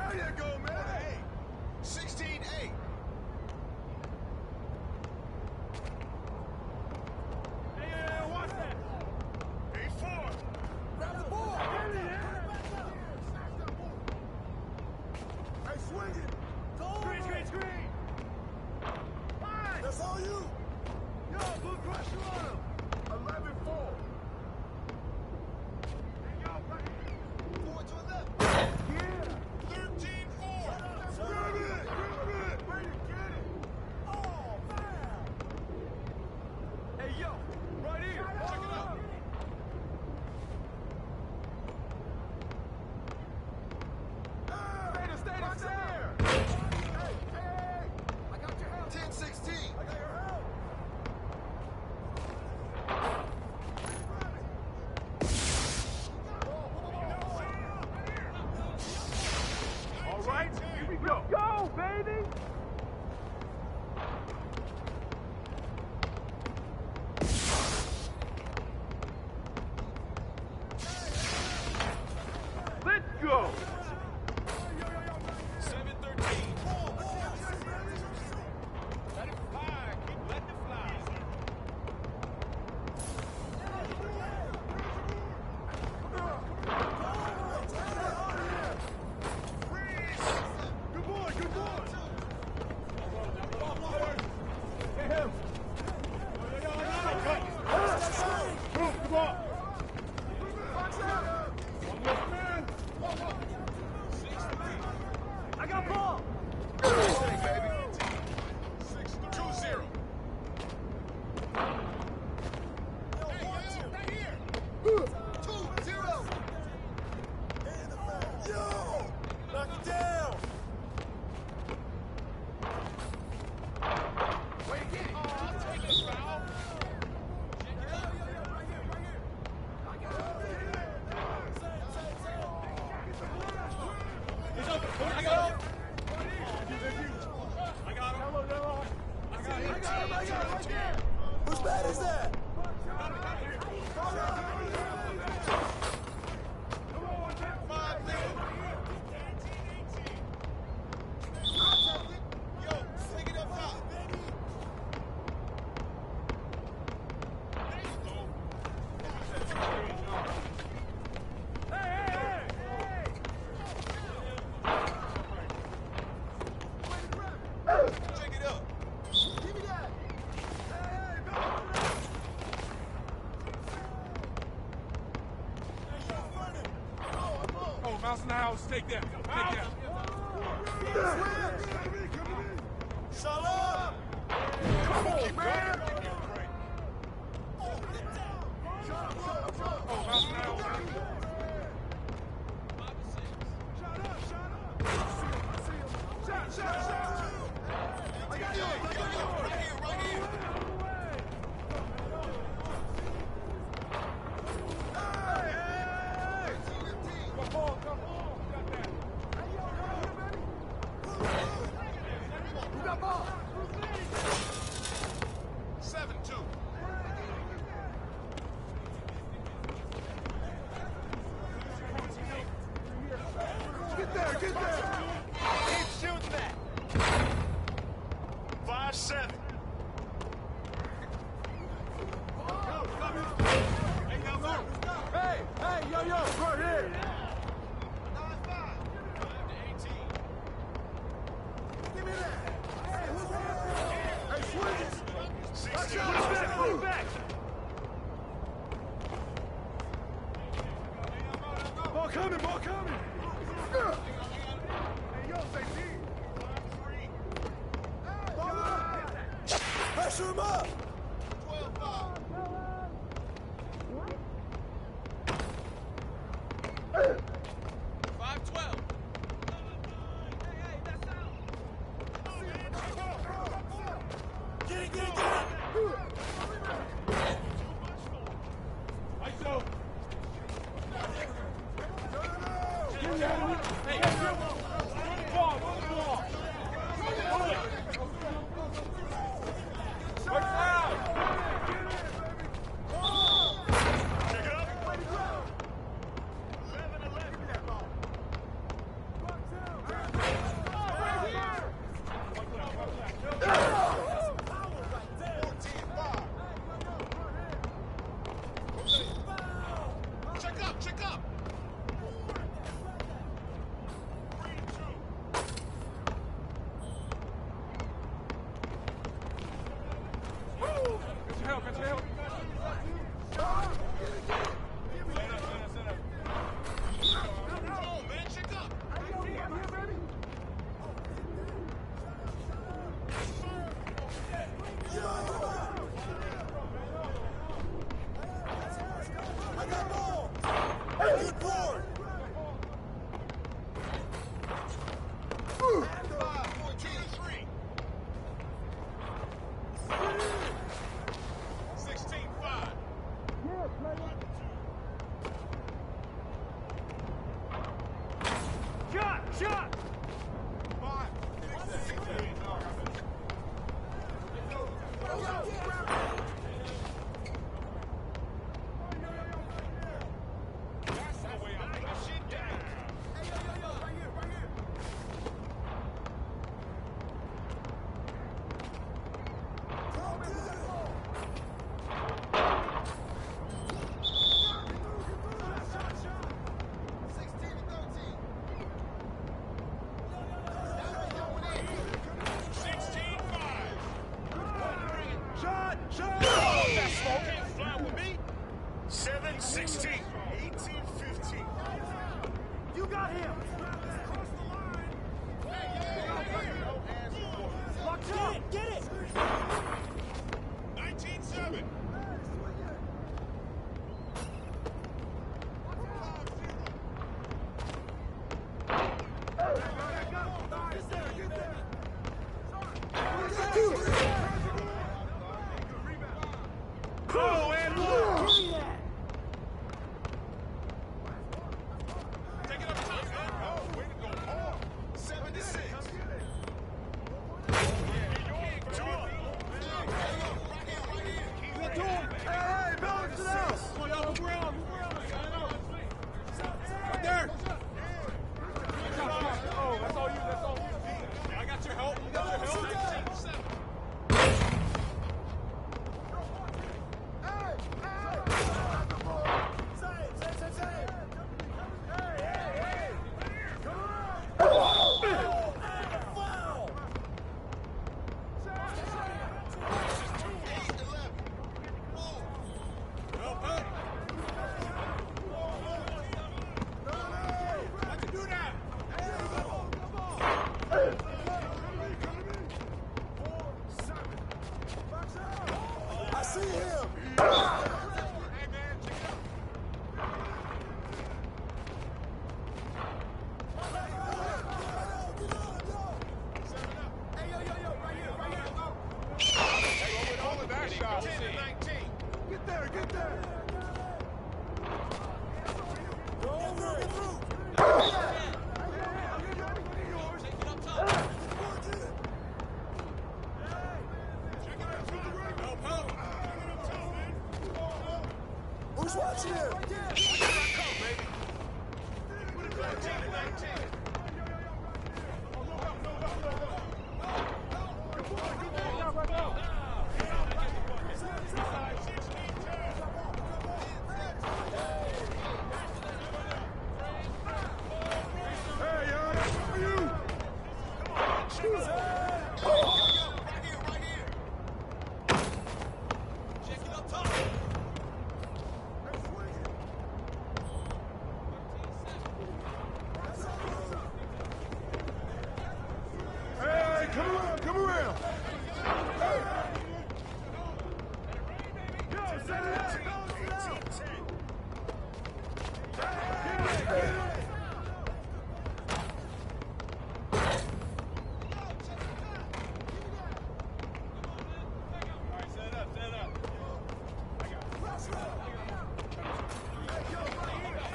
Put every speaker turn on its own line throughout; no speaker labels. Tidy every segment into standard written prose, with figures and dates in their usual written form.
There you go, man. Hey, 16-8.
Hey, watch that.
8-4.
Grab the ball.
Hey, swing it.
Screen.
That's all you.
Yo, put pressure on him.
11-4.
Forward to 11.
Yeah. 13-4. Grab it. Way to get it.
Oh, man.
Hey, yo, right here. Check it out. Stay there.
Hey.
I got your help.
10-16.
I got your help.
All right, here we go. Go, baby. Let's go.
7-13.
Let it fly. Keep letting it fly. Good boy. Get him. Move, come on. I got ball.
2-0.
Right here. 2-0.
Yo! Knock it down!
Wait, get it.
I'll take this foul. I got him.
Whose bat is that?
Yo, sling it up top. Check it up.
Give me that.
Oh, mouse in the house. Take that.
Shut up! Come on, man!
Oh, mouse in the house.
You got ball.
7-2.
Get there.
Keep shooting that. 5-7.
Hey, yo, right here.
5-18.
Give me that.
Hey, swing it. 16.
Put it back. Ball coming. Hey, yo, safety.
Pressure him up.
12-5.
Get it.
ISO. Hey, ball. got him!
Cross the line.
Watch
Get
out!
it! Get it!
19-7.
Oh, and one! Give me that!
Take it up top, man. Oh, way to go hard. 76.
Get to him! Hey, balance it out! Come on, y'all, move around, move around! Right there! Oh, that's all you, that's all you.
I got your help. You got your help. 19-7.
I see him!
Hey, man, check it out. Hold it, that shot. 10-19.
Get there, get there!
Go over it!
Help, help. Take it up top, man.
Who's watching him?
Here I come, baby. 13-19.
Hey, yo, that's for you! Hey, come around, come around! Yo, set it up, balance it out!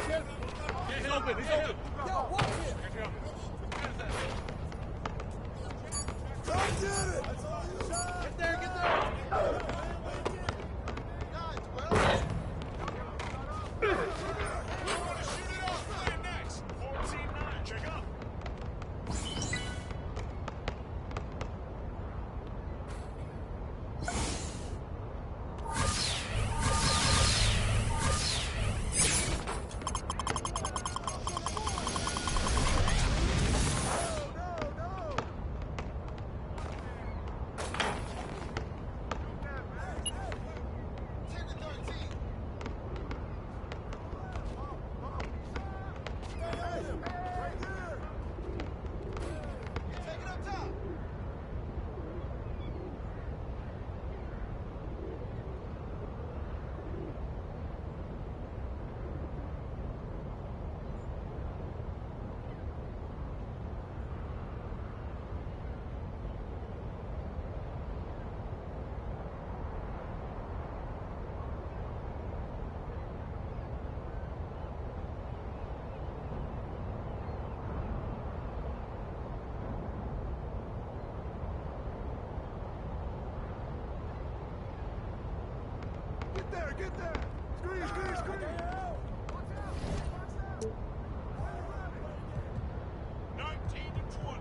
Get it!
He's open, he's open.
Yo, watch him! Come get it!
Get there, get there!
We want to shoot it off. Play next. 14-9. Check up.
Get there, get there! Screen, screen, screen!
19-20.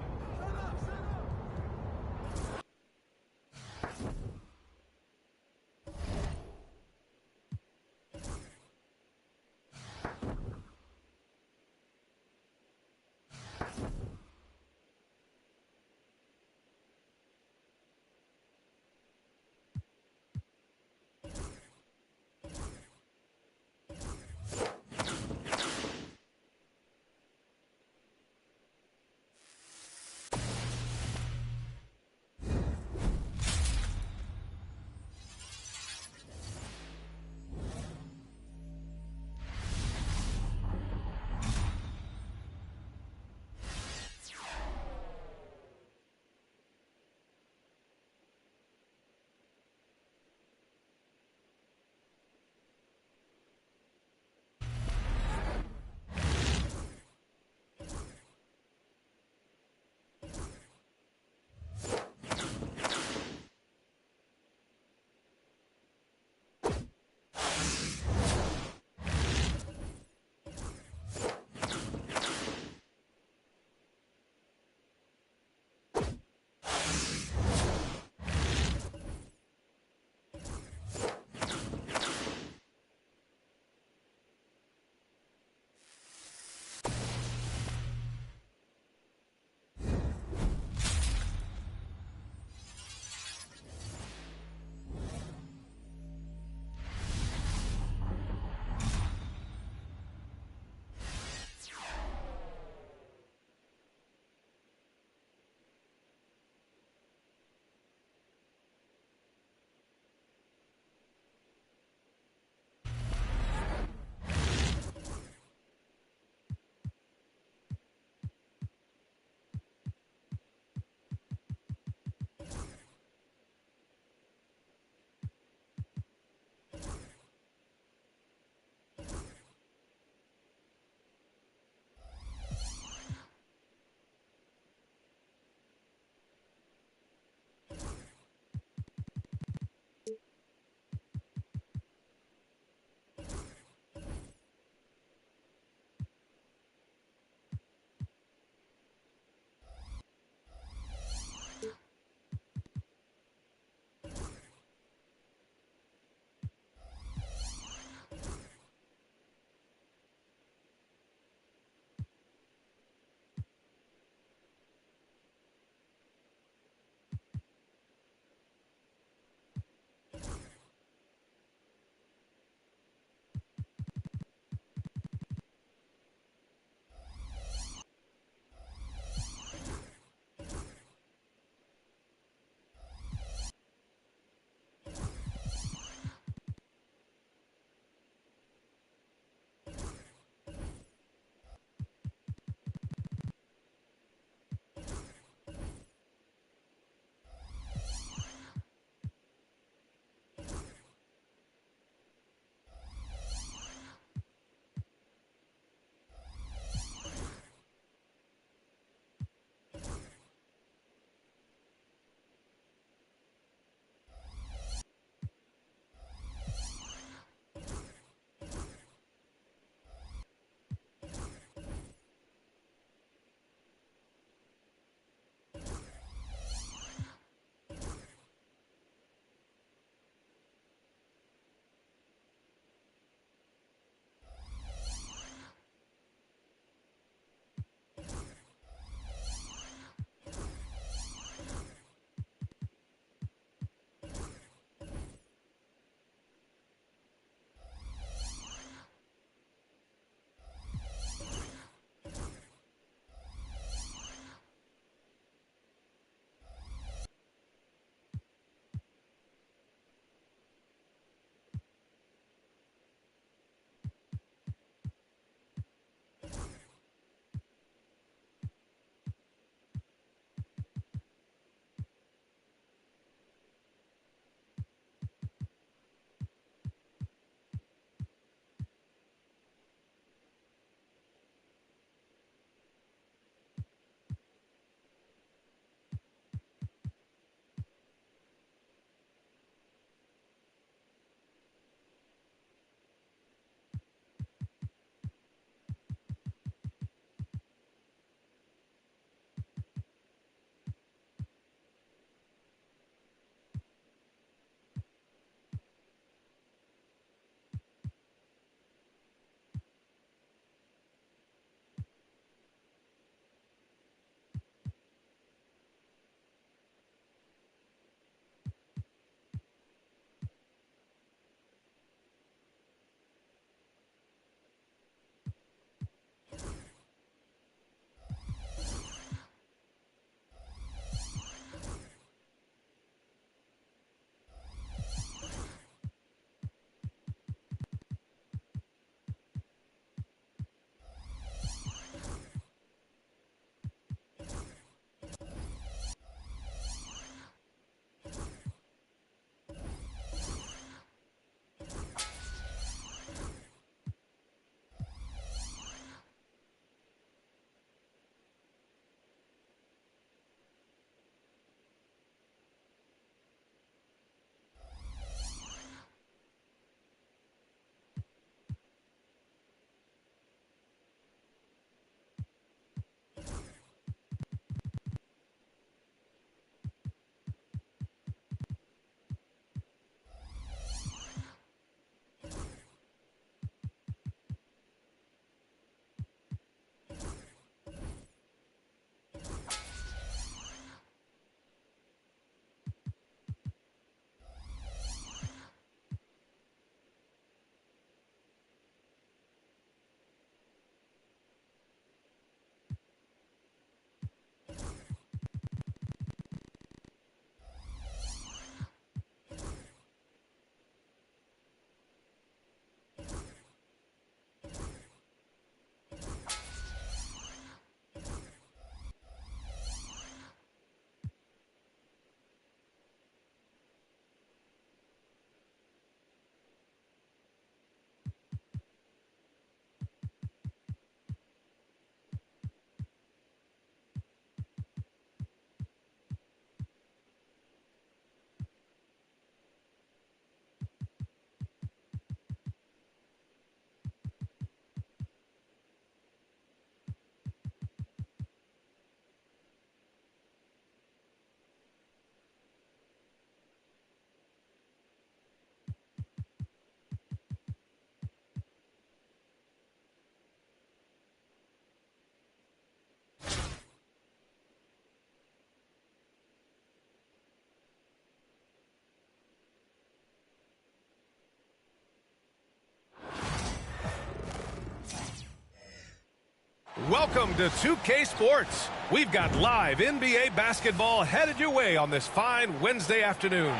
Welcome to 2K Sports. We've got live NBA basketball headed your way on this fine Wednesday afternoon.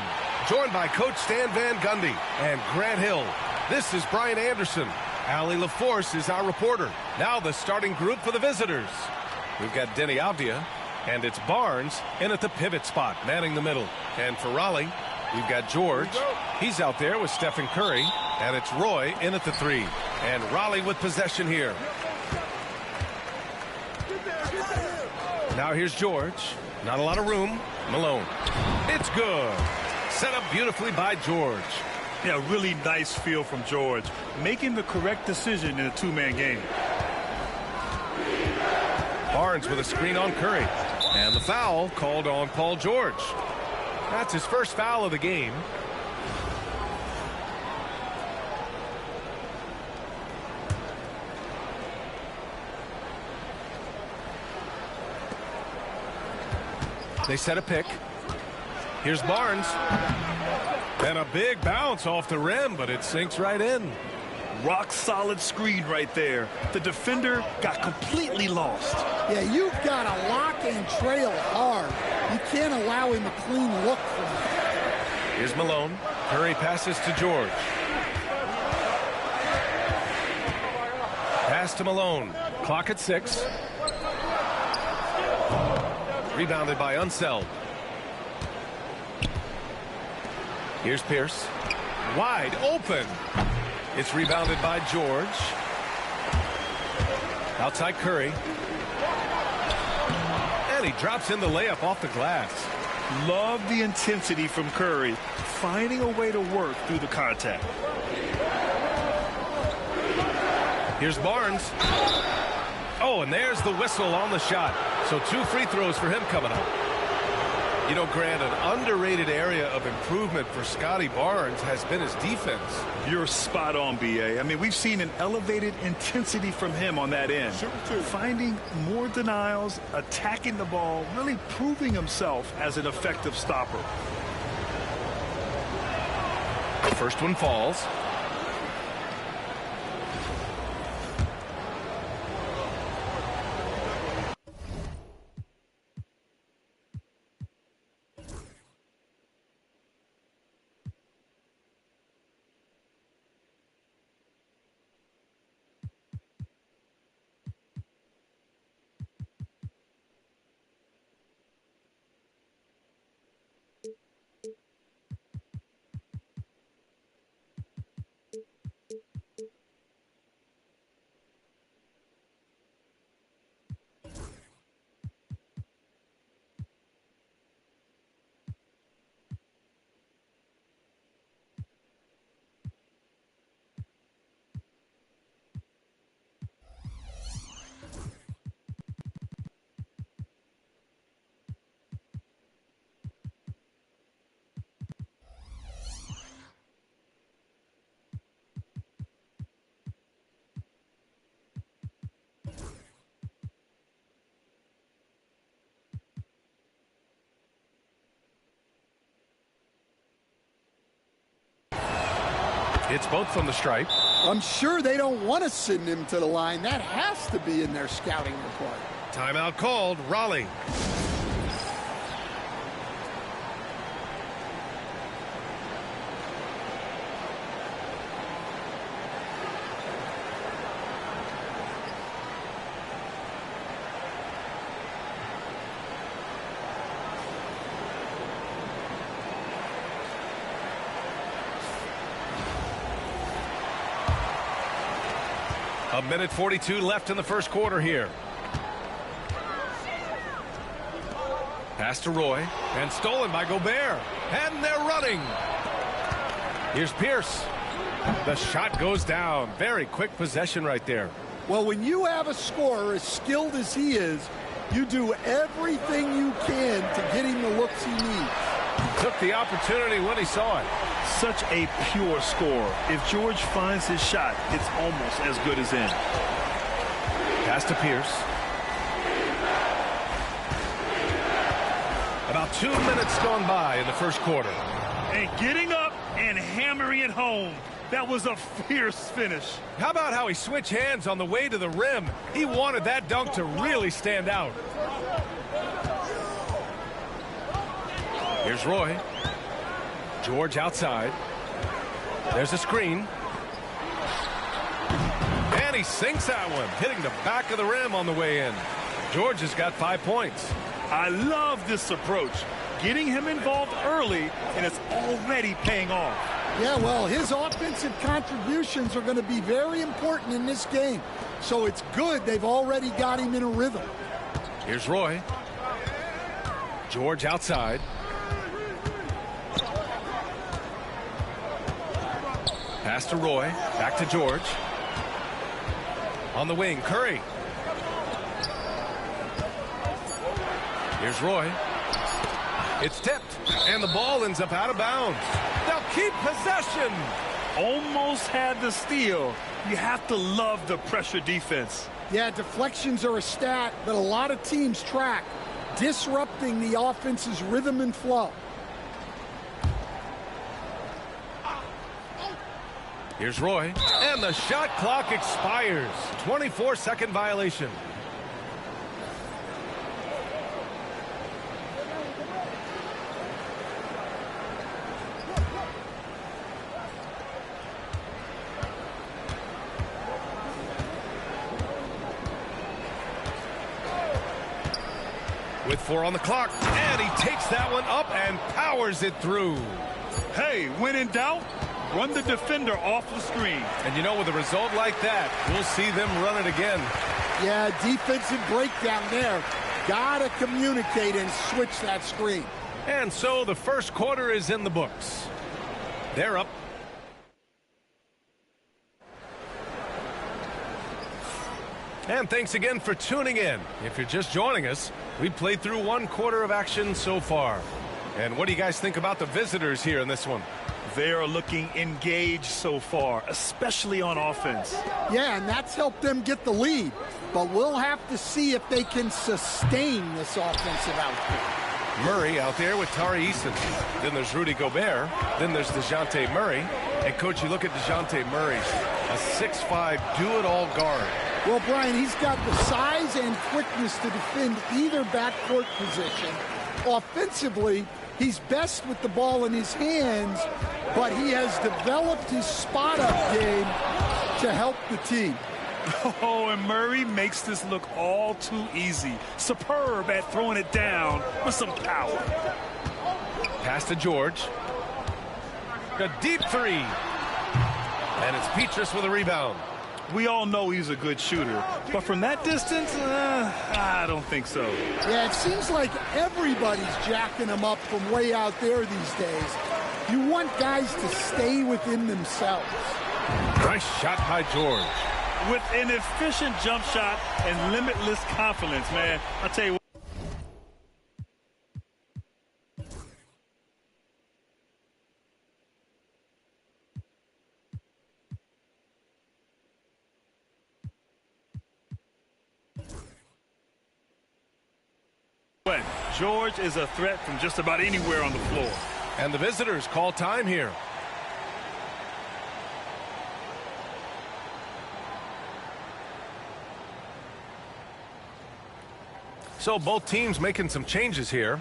Joined by Coach Stan Van Gundy and Grant Hill. This is Brian Anderson. Allie LaForce is our reporter. Now the starting group for the visitors. We've got Denny Avdia, and it's Barnes in at the pivot spot, manning the middle. And for Raleigh, we've got George. He's out there with Stephen Curry, and it's Roy in at the 3. And Raleigh with possession here. Now here's George. Not a lot of room. Malone. It's good. Set up beautifully by George.
Yeah, really nice feel from George. Making the correct decision in a two-man game.
Barnes with a screen on Curry. And the foul called on Paul George. That's his first foul of the game. They set a pick. Here's Barnes. And a big bounce off the rim, but it sinks right in.
Rock solid screen right there. The defender got completely lost.
Yeah, you've got to lock and trail hard. You can't allow him a clean look from that.
Here's Malone. Curry passes to George. Pass to Malone. Clock at 6. Rebounded by Unseld. Here's Pierce. Wide open. It's rebounded by George. Outside Curry. And he drops in the layup off the glass.
Love the intensity from Curry, finding a way to work through the contact.
Here's Barnes. Oh, and there's the whistle on the shot. So 2 free throws for him coming up. You know, Grant, an underrated area of improvement for Scotty Barnes has been his defense.
You're spot on, B.A. I mean, we've seen an elevated intensity from him on that end. Finding more denials, attacking the ball, really proving himself as an effective stopper.
The first one falls. It's both from the stripe.
I'm sure they don't want to send him to the line. That has to be in their scouting report.
Timeout called. Raleigh. A minute 42 left in the first quarter here. Pass to Roy, and stolen by Gobert. And they're running. Here's Pierce. The shot goes down. Very quick possession right there.
Well, when you have a scorer as skilled as he is, you do everything you can to get him the looks he needs.
Took the opportunity when he saw it.
Such a pure score. If George finds his shot, it's almost as good as in.
Pass to Pierce. About 2 minutes gone by in the first quarter.
And getting up and hammering it home. That was a fierce finish.
How about how he switched hands on the way to the rim? He wanted that dunk to really stand out. Here's Roy. George outside. There's a screen. And he sinks that one, hitting the back of the rim on the way in. George has got 5 points.
I love this approach. Getting him involved early, and it's already paying off.
Yeah, well, his offensive contributions are going to be very important in this game. So it's good they've already got him in a rhythm.
Here's Roy. George outside. Pass to Roy. Back to George. On the wing, Curry. Here's Roy. It's tipped, and the ball ends up out of bounds. They'll keep possession.
Almost had the steal. You have to love the pressure defense.
Yeah, deflections are a stat that a lot of teams track, disrupting the offense's rhythm and flow.
Here's Roy, and the shot clock expires. 24-second violation. With 4 on the clock, and he takes that one up and powers it through.
Hey, when in doubt, run the defender off the screen.
And you know, with a result like that, we'll see them run it again.
Yeah, defensive breakdown there. Gotta communicate and switch that screen.
And so the first quarter is in the books. They're up. And thanks again for tuning in. If you're just joining us, we played through 1 quarter of action so far. And what do you guys think about the visitors here in this one?
They are looking engaged so far, especially on offense.
Yeah, and that's helped them get the lead. But we'll have to see if they can sustain this offensive output.
Murray out there with Tari Eason. Then there's Rudy Gobert. Then there's DeJounte Murray. And, Coach, you look at DeJounte Murray, a 6'5", do-it-all guard.
Well, Brian, he's got the size and quickness to defend either backcourt position. Offensively, he's best with the ball in his hands, but he has developed his spot-up game to help the team.
Oh, and Murray makes this look all too easy. Superb at throwing it down with some power.
Pass to George. A deep 3. And it's Petrus with a rebound.
We all know he's a good shooter, but from that distance, I don't think so.
Yeah, it seems like everybody's jacking him up from way out there these days. You want guys to stay within themselves.
Nice shot by George.
With an efficient jump shot and limitless confidence, man. I'll tell you what. George is a threat from just about anywhere on the floor.
And the visitors call time here. So both teams making some changes here.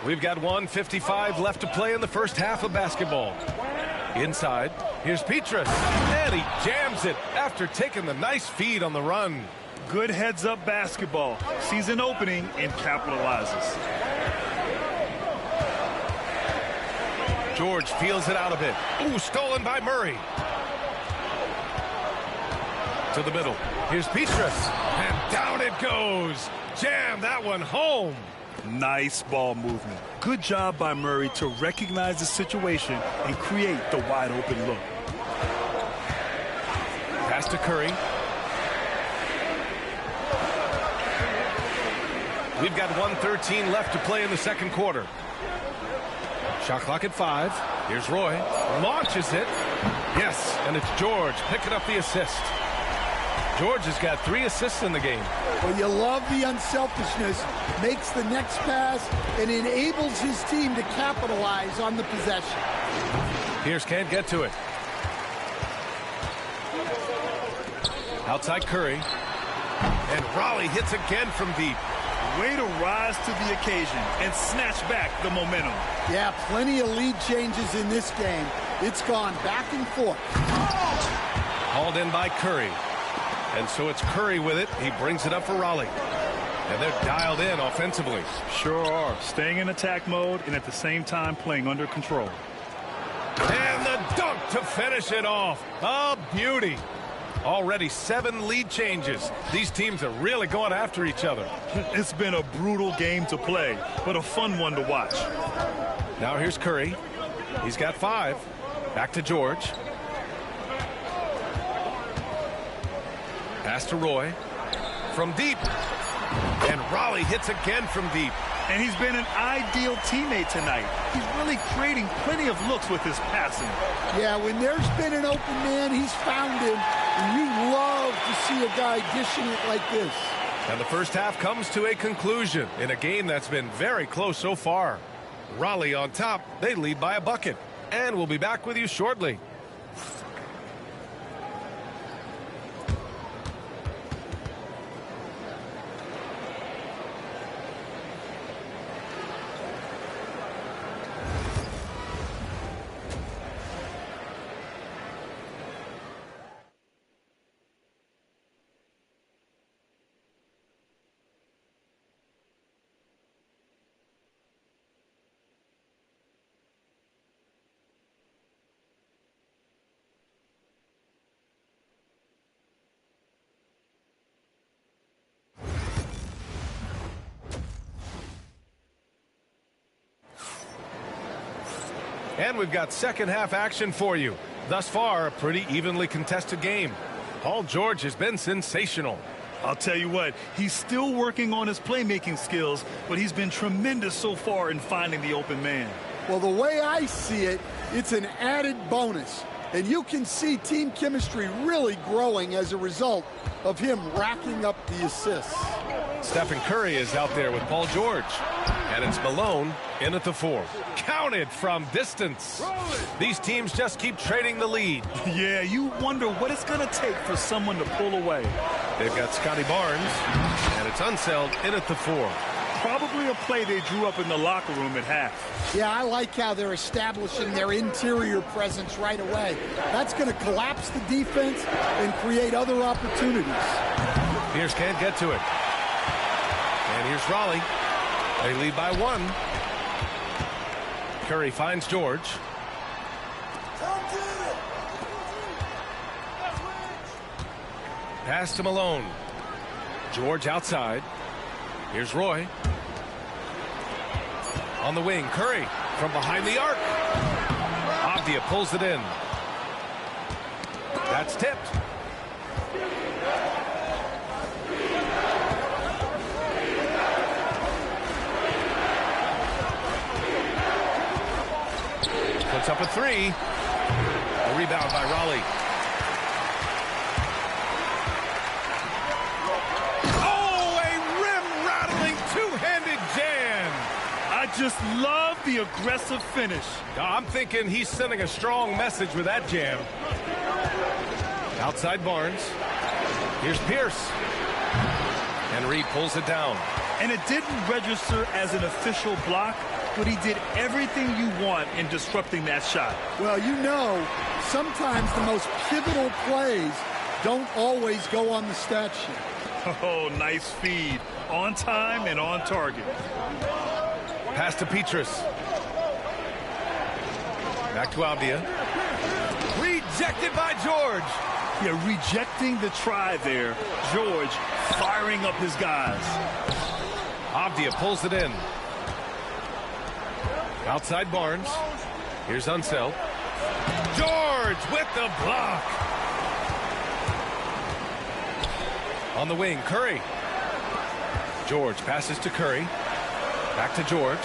We've got 1:55 left to play in the first half of basketball. Inside, here's Petrus, and he jams it after taking the nice feed on the run.
Good heads-up basketball. Sees an opening and capitalizes.
George feels it out a bit. Ooh, stolen by Murray. To the middle. Here's Petrus, and down it goes. Jam that one home.
Nice ball movement. Good job by Murray to recognize the situation and create the wide-open look.
Pass to Curry. We've got 1:13 left to play in the second quarter. Shot clock at 5. Here's Roy. Launches it. Yes, and it's George picking up the assist. George has got 3 assists in the game.
Well, you love the unselfishness, makes the next pass, and enables his team to capitalize on the possession.
Pierce can't get to it. Outside Curry. And Raleigh hits again from deep.
Way to rise to the occasion and snatch back the momentum.
Yeah, plenty of lead changes in this game. It's gone back and forth.
Hauled in by Curry. And so it's Curry with it. He brings it up for Raleigh. And they're dialed in offensively.
Sure are. Staying in attack mode and at the same time playing under control.
And the dunk to finish it off. A beauty. Already 7 lead changes. These teams are really going after each other.
It's been a brutal game to play, but a fun one to watch.
Now here's Curry. He's got 5. Back to George. Pass to Roy. From deep. And Raleigh hits again from deep.
And he's been an ideal teammate tonight. He's really creating plenty of looks with his passing.
Yeah, when there's been an open man, he's found him. And you love to see a guy dishing it like this.
And the first half comes to a conclusion in a game that's been very close so far. Raleigh on top. They lead by a bucket. And we'll be back with you shortly. And we've got second half action for you. Thus far, a pretty evenly contested game. Paul George has been sensational.
I'll tell you what, he's still working on his playmaking skills, but he's been tremendous so far in finding the open man.
Well, the way I see it, it's an added bonus. And you can see team chemistry really growing as a result of him racking up the assists.
Stephen Curry is out there with Paul George. And it's Malone in at the 4. Counted from distance. These teams just keep trading the lead.
Yeah, you wonder what it's going to take for someone to pull away.
They've got Scotty Barnes, and it's Unseld in at the 4.
Probably a play they drew up in the locker room at half.
Yeah, I like how they're establishing their interior presence right away. That's going to collapse the defense and create other opportunities.
Pierce can't get to it. And here's Raleigh. They lead by 1. Curry finds George. Pass to Malone. George outside. Here's Roy. On the wing, Curry from behind the arc. Avdia pulls it in. That's tipped. Puts up a 3. A rebound by Raleigh. Oh, a rim-rattling two-handed jam.
I just love the aggressive finish.
I'm thinking he's sending a strong message with that jam. Outside Barnes. Here's Pierce. And Reed pulls it down.
And it didn't register as an official block, but he did everything you want in disrupting that shot.
Well, you know, sometimes the most pivotal plays don't always go on the stat sheet.
Oh, nice feed. On time and on target.
Pass to Petrus. Back to Avdia. Rejected by George.
Yeah, rejecting the try there. George firing up his guys.
Avdia pulls it in. Outside Barnes. Here's Unseld. George with the block. On the wing, Curry. George passes to Curry. Back to George.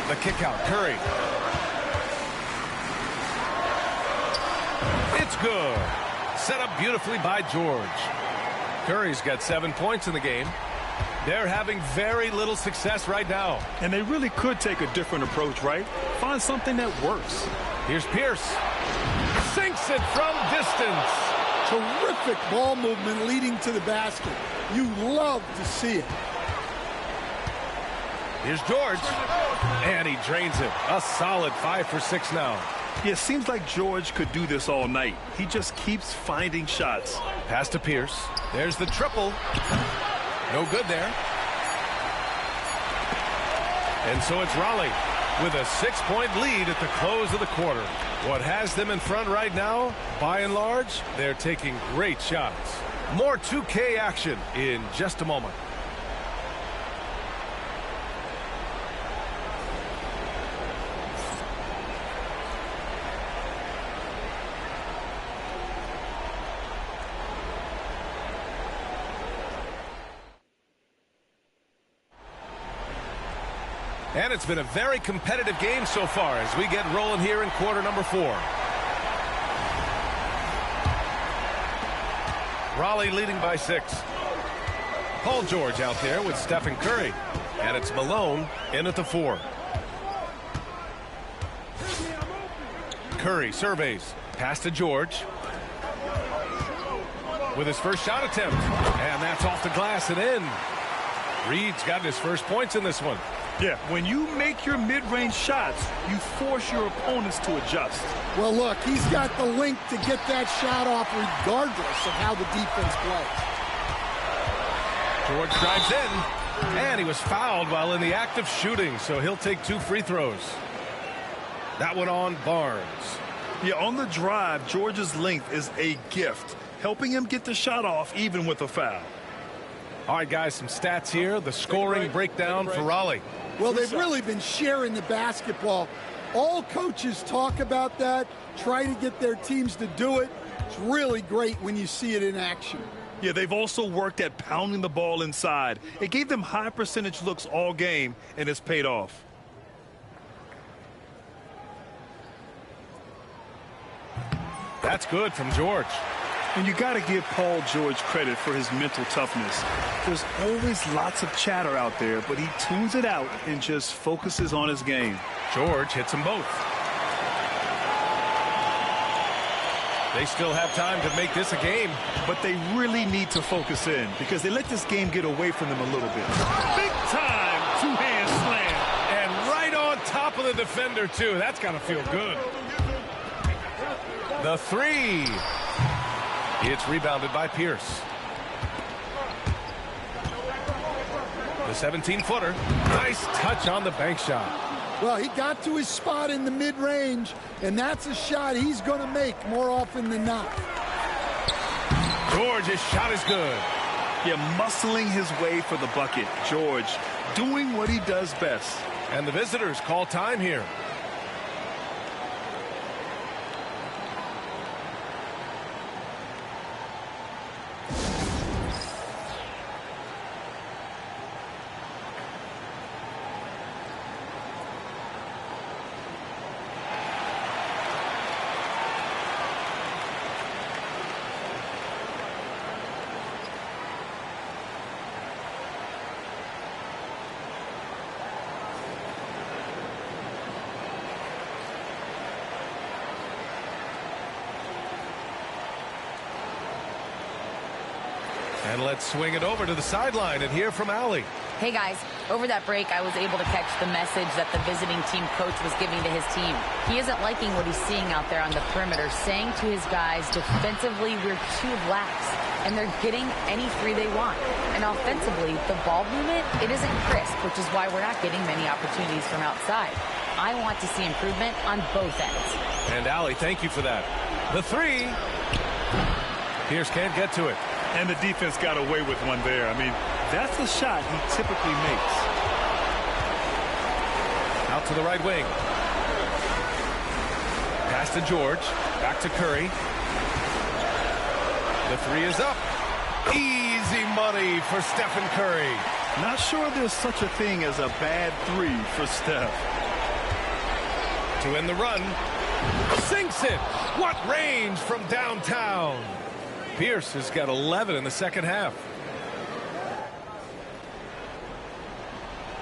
The kick out, Curry. It's good. Set up beautifully by George. Curry's got 7 points in the game. They're having very little success right now.
And they really could take a different approach, right? Find something that works.
Here's Pierce. Sinks it from distance.
Terrific ball movement leading to the basket. You love to see it.
Here's George. And he drains it. A solid 5 for 6 now.
Yeah, it seems like George could do this all night. He just keeps finding shots.
Pass to Pierce. There's the triple. No good there. And so it's Raleigh with a 6-point lead at the close of the quarter. What has them in front right now, by and large, they're taking great shots. More 2K action in just a moment. And it's been a very competitive game so far as we get rolling here in quarter number 4. Raleigh leading by 6. Paul George out there with Stephen Curry. And it's Malone in at the 4. Curry surveys. Pass to George. With his first shot attempt. And that's off the glass and in. Reed's got his first points in this one.
Yeah, when you make your mid-range shots, you force your opponents to adjust.
Well, look, he's got the link to get that shot off regardless of how the defense plays.
George drives in, and he was fouled while in the act of shooting, so he'll take 2 free throws. That one on Barnes.
Yeah, on the drive, George's length is a gift, helping him get the shot off even with a foul.
All right, guys, some stats here. The scoring breakdown for Raleigh.
Well, they've really been sharing the basketball. All coaches talk about that, try to get their teams to do it. It's really great when you see it in action.
Yeah, they've also worked at pounding the ball inside. It gave them high percentage looks all game, and it's paid off.
That's good from George.
And you got to give Paul George credit for his mental toughness. There's always lots of chatter out there, but he tunes it out and just focuses on his game.
George hits them both. They still have time to make this a game.
But they really need to focus in because they let this game get away from them a little bit. Big time two-hand slam.
And right on top of the defender, too. That's got to feel good. The 3. It's rebounded by Pierce. The 17-footer. Nice touch on the bank shot.
Well, he got to his spot in the mid-range, and that's a shot he's going to make more often than not.
George's shot is good.
Yeah, muscling his way for the bucket. George doing what he does best.
And the visitors call time here. And let's swing it over to the sideline and hear from Allie.
Hey, guys. Over that break, I was able to catch the message that the visiting team coach was giving to his team. He isn't liking what he's seeing out there on the perimeter, saying to his guys, defensively, we're too lax, and they're getting any 3 they want. And offensively, the ball movement, it isn't crisp, which is why we're not getting many opportunities from outside. I want to see improvement on both ends.
And Allie, thank you for that. The 3. Pierce can't get to it.
And the defense got away with one there. I mean, that's the shot he typically makes.
Out to the right wing. Pass to George. Back to Curry. The 3 is up. Easy money for Stephen Curry.
Not sure there's such a thing as a bad 3 for Steph.
To end the run. Sinks it. What range from downtown. Pierce has got 11 in the second half.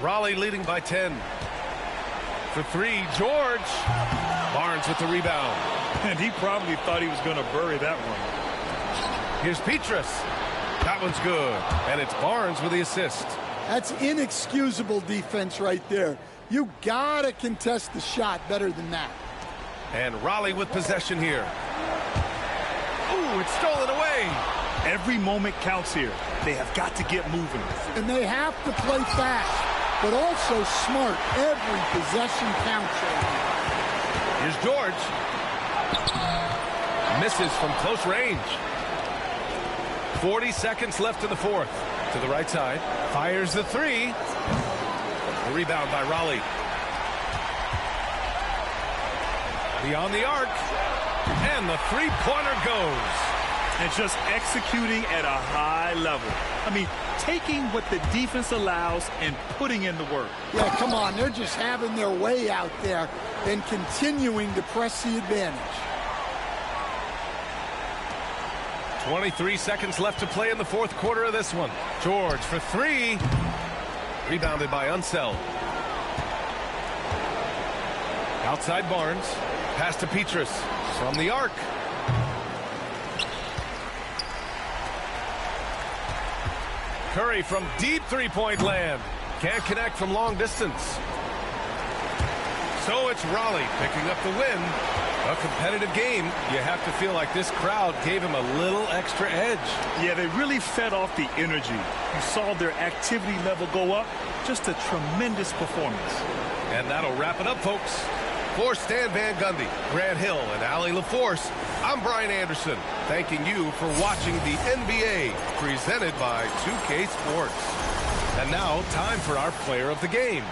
Raleigh leading by 10. For three, George. Barnes with the rebound.
And he probably thought he was going to bury that one.
Here's Petrus. That one's good. And it's Barnes with the assist.
That's inexcusable defense right there. You got to contest the shot better than that.
And Raleigh with possession here. Ooh, it's stolen away.
Every moment counts here. They have got to get moving.
And they have to play fast, but also smart. Every possession counts right now.
Here's George. Misses from close range. 40 seconds left in the fourth. To the right side. Fires the three. The rebound by Raleigh. Beyond the arc. And the three-pointer goes.
And just executing at a high level. I mean, taking what the defense allows and putting in the work.
Yeah, come on. They're just having their way out there and continuing to press the advantage.
23 seconds left to play in the fourth quarter of this one. George for three. Rebounded by Unseld. Outside Barnes. Pass to Petrus. From the arc. Curry from deep three-point land. Can't connect from long distance. So it's Raleigh picking up the win. A competitive game. You have to feel like this crowd gave him a little extra edge.
Yeah, they really fed off the energy. You saw their activity level go up. Just a tremendous performance.
And that'll wrap it up, folks. For Stan Van Gundy, Grant Hill, and Allie LaForce, I'm Brian Anderson, thanking you for watching the NBA presented by 2K Sports. And now, time for our player of the game.